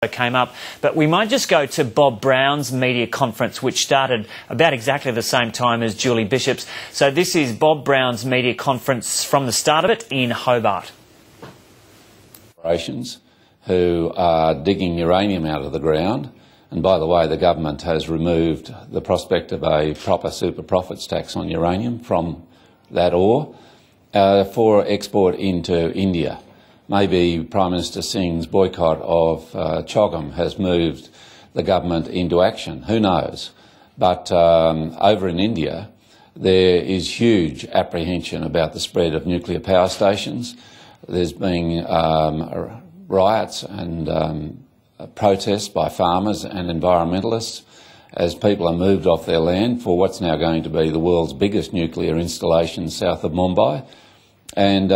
came up, but we might just go to Bob Brown's media conference, which started about exactly the same time as Julie Bishop's. So this is Bob Brown's media conference from the start of it in Hobart. Corporations who are digging uranium out of the ground, and by the way, the government has removed the prospect of a proper super profits tax on uranium from that ore for export into India. Maybe Prime Minister Singh's boycott of Chogam has moved the government into action. Who knows? But over in India, there is huge apprehension about the spread of nuclear power stations. There's been riots and protests by farmers and environmentalists as people are moved off their land for what's now going to be the world's biggest nuclear installation south of Mumbai. And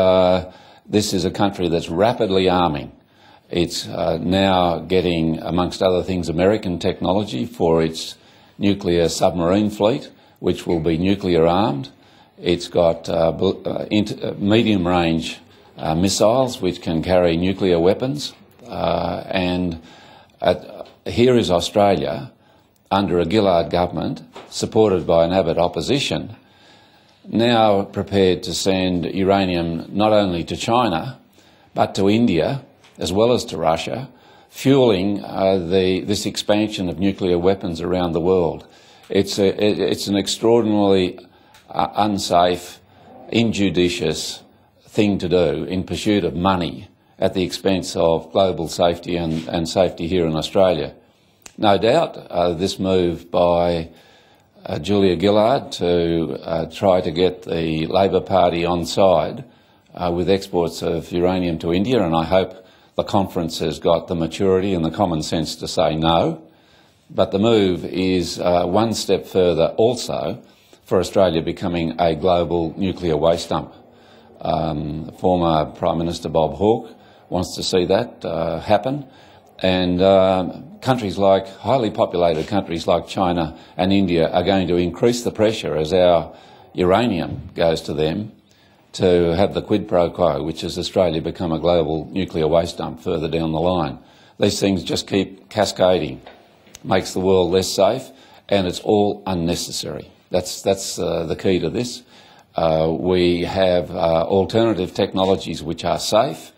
this is a country that's rapidly arming. It's now getting, amongst other things, American technology for its nuclear submarine fleet, which will be nuclear armed. It's got medium-range missiles which can carry nuclear weapons. Here is Australia, under a Gillard government, supported by an Abbott opposition, now prepared to send uranium not only to China, but to India, as well as to Russia, fueling this expansion of nuclear weapons around the world. It's an extraordinarily unsafe, injudicious thing to do in pursuit of money at the expense of global safety and safety here in Australia. No doubt this move by Julia Gillard to try to get the Labor Party on side with exports of uranium to India, and I hope the conference has got the maturity and the common sense to say no. But the move is one step further also for Australia becoming a global nuclear waste dump. Former Prime Minister Bob Hawke wants to see that happen, and countries like, highly populated countries like China and India are going to increase the pressure as our uranium goes to them to have the quid pro quo, which is Australia become a global nuclear waste dump further down the line. These things just keep cascading, makes the world less safe, and it's all unnecessary. That's the key to this. We have alternative technologies which are safe.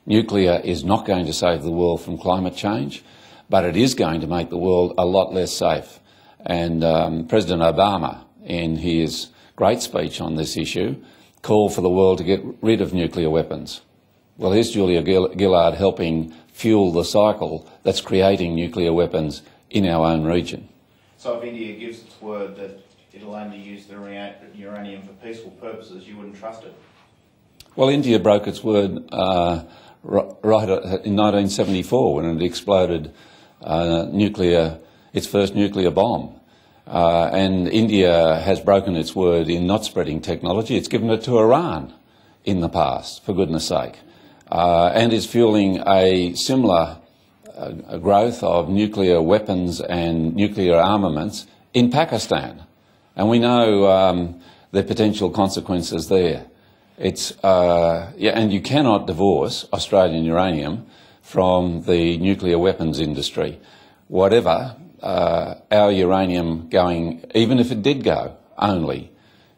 Nuclear is not going to save the world from climate change, but it is going to make the world a lot less safe. And President Obama, in his great speech on this issue, called for the world to get rid of nuclear weapons. Well, here's Julia Gillard helping fuel the cycle that's creating nuclear weapons in our own region. So if India gives its word that it'll only use the uranium for peaceful purposes, you wouldn't trust it? Well, India broke its word right in 1974 when it exploded its first nuclear bomb. And India has broken its word in not spreading technology. It's given it to Iran in the past, for goodness sake, and is fueling a similar growth of nuclear weapons and nuclear armaments in Pakistan. And we know the potential consequences there. And you cannot divorce Australian uranium from the nuclear weapons industry. Whatever our uranium going, even if it did go only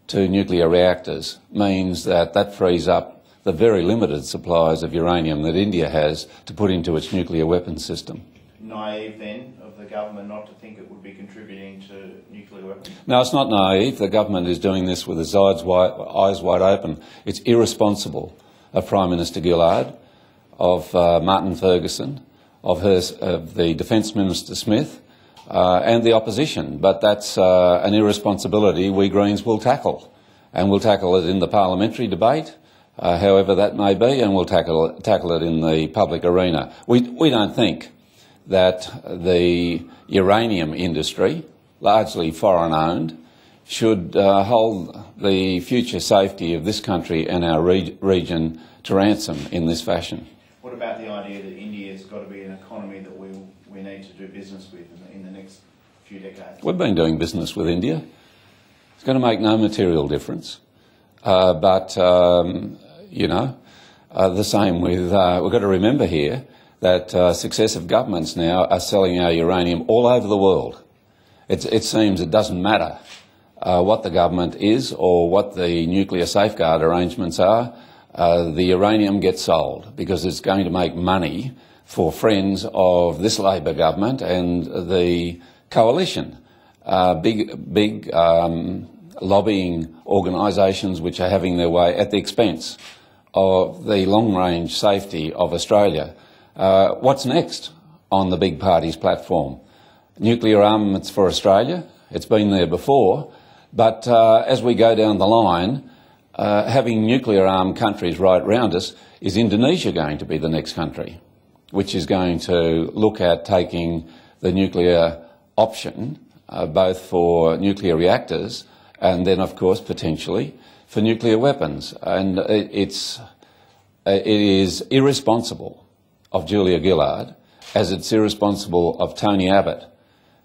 to nuclear reactors, means that frees up the very limited supplies of uranium that India has to put into its nuclear weapons system. Naive then of the government not to think it would be contributing to nuclear weapons? No, it's not naive. The government is doing this with its eyes wide open. It's irresponsible of Prime Minister Gillard, of Martin Ferguson, of the Defence Minister Smith, and the opposition. But that's an irresponsibility we Greens will tackle. And we'll tackle it in the parliamentary debate, however that may be, and we'll tackle it in the public arena. We don't think that the uranium industry, largely foreign-owned, should hold the future safety of this country and our region to ransom in this fashion. What about the idea that India's got to be an economy that we need to do business with in the next few decades? We've been doing business with India. It's going to make no material difference. The same with, we've got to remember here that successive governments now are selling our uranium all over the world. It seems it doesn't matter what the government is or what the nuclear safeguard arrangements are. The uranium gets sold because it's going to make money for friends of this Labor government and the coalition. Big lobbying organisations which are having their way at the expense of the long-range safety of Australia. What's next on the big party's platform? Nuclear armaments for Australia. It's been there before, but as we go down the line, having nuclear-armed countries right round us, is Indonesia going to be the next country, which is going to look at taking the nuclear option, both for nuclear reactors and then, of course, potentially for nuclear weapons. And it is irresponsible of Julia Gillard, as it's irresponsible of Tony Abbott,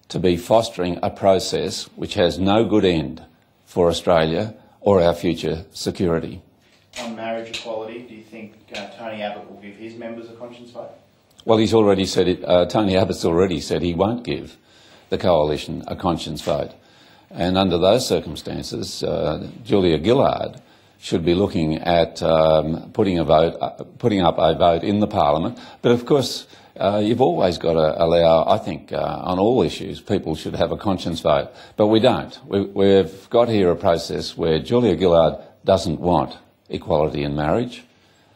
to be fostering a process which has no good end for Australia or our future security. On marriage equality, do you think Tony Abbott will give his members a conscience vote? Well, he's already said it. Tony Abbott's already said he won't give the coalition a conscience vote. And under those circumstances, Julia Gillard should be looking at putting up a vote in the Parliament. But of course, you've always got to allow, I think, on all issues, people should have a conscience vote. But we don't. We've got here a process where Julia Gillard doesn't want equality in marriage,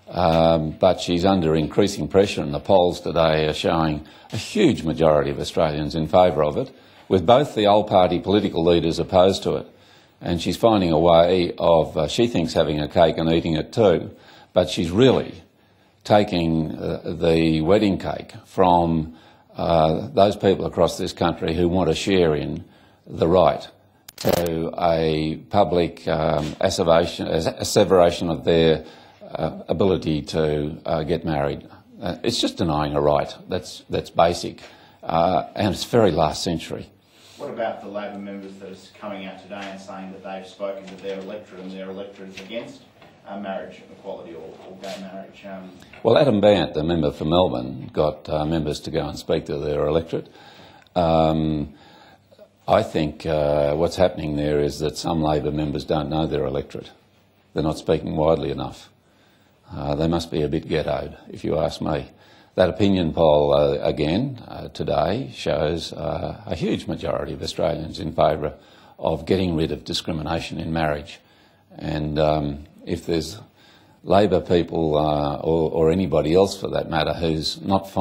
but she's under increasing pressure, and the polls today are showing a huge majority of Australians in favour of it, with both the old party political leaders opposed to it. And she's finding a way of, she thinks, having a cake and eating it too, but she's really taking the wedding cake from those people across this country who want to share in the right to a public asseveration of their ability to get married. It's just denying a right. That's basic, and it's very last century. What about the Labor members that are coming out today and saying that they've spoken to their electorate and their electorate is against marriage equality or gay marriage? Well, Adam Bant, the member for Melbourne, got members to go and speak to their electorate. I think what's happening there is that some Labor members don't know their electorate. They're not speaking widely enough. They must be a bit ghettoed, if you ask me. That opinion poll, again, today shows a huge majority of Australians in favour of getting rid of discrimination in marriage. And if there's Labor people or anybody else for that matter who's not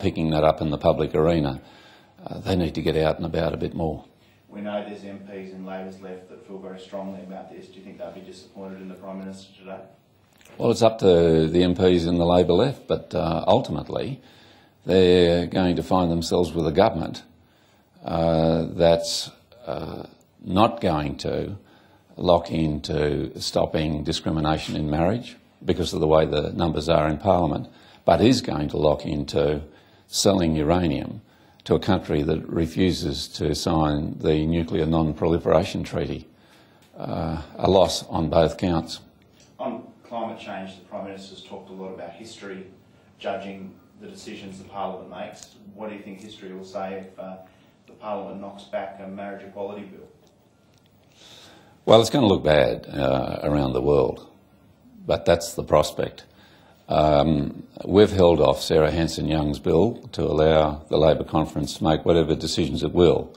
picking that up in the public arena, they need to get out and about a bit more. We know there's MPs in Labor's left that feel very strongly about this. Do you think they'll be disappointed in the Prime Minister today? Well, it's up to the MPs in the Labor left, but ultimately they're going to find themselves with a government that's not going to lock into stopping discrimination in marriage because of the way the numbers are in Parliament, but is going to lock into selling uranium to a country that refuses to sign the Nuclear Non-Proliferation Treaty. A loss on both counts. On climate change, the Prime Minister's talked a lot about history judging the decisions the Parliament makes. What do you think history will say if the Parliament knocks back a marriage equality bill? Well, it's going to look bad around the world, but that's the prospect. We've held off Sarah Hanson-Young's bill to allow the Labor conference to make whatever decisions it will,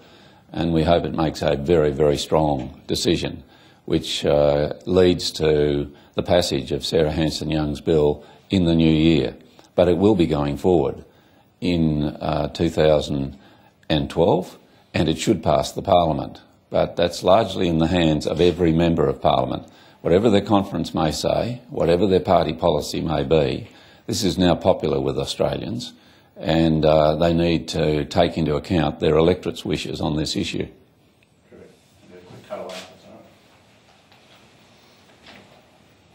and we hope it makes a very, very strong decision which leads to the passage of Sarah Hanson-Young's bill in the new year. But it will be going forward in 2012, and it should pass the Parliament. But that's largely in the hands of every member of Parliament. Whatever their conference may say, whatever their party policy may be, this is now popular with Australians, and they need to take into account their electorate's wishes on this issue. Correct. A quick cutaway.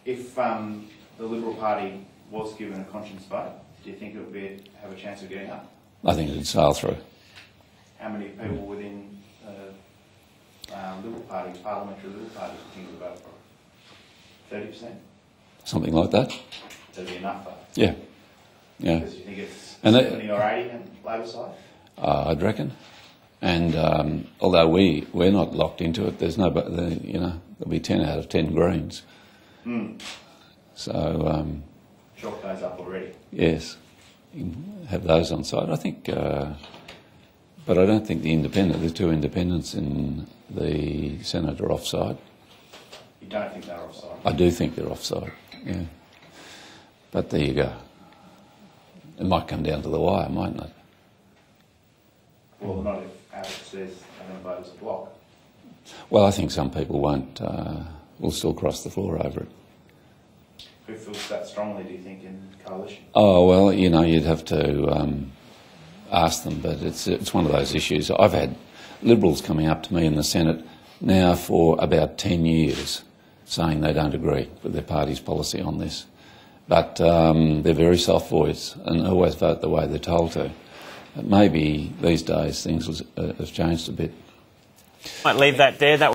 If the Liberal Party was given a conscience vote, do you think it would have a chance of getting up? I think it would sail through. How many people within Liberal Party, parliamentary Liberal Party, do you think would vote for it? 30%? Something like that. That'd be enough, though. Yeah. Yeah. Because you think it's And 70 or 80 on Labor side? I'd reckon. And although we're not locked into it, there's no, you know, there'll be 10 out of 10 Greens. So Chalk those up already. yes, you can have those on side. I think, but I don't think the two independents in the Senate are offside. You don't think they're offside? I do think they're offside. Yeah. But there you go. It might come down to the wire, mightn't it? Well, not if Abbott says they're going to vote as a block. Well, I think some people won't. Will still cross the floor over it. Who feels that strongly, do you think, in coalition? Oh, well, you know, you'd have to ask them, but it's one of those issues. I've had Liberals coming up to me in the Senate now for about 10 years saying they don't agree with their party's policy on this. But they're very soft voiced and always vote the way they're told to. Maybe these days things have changed a bit. Might leave that there. That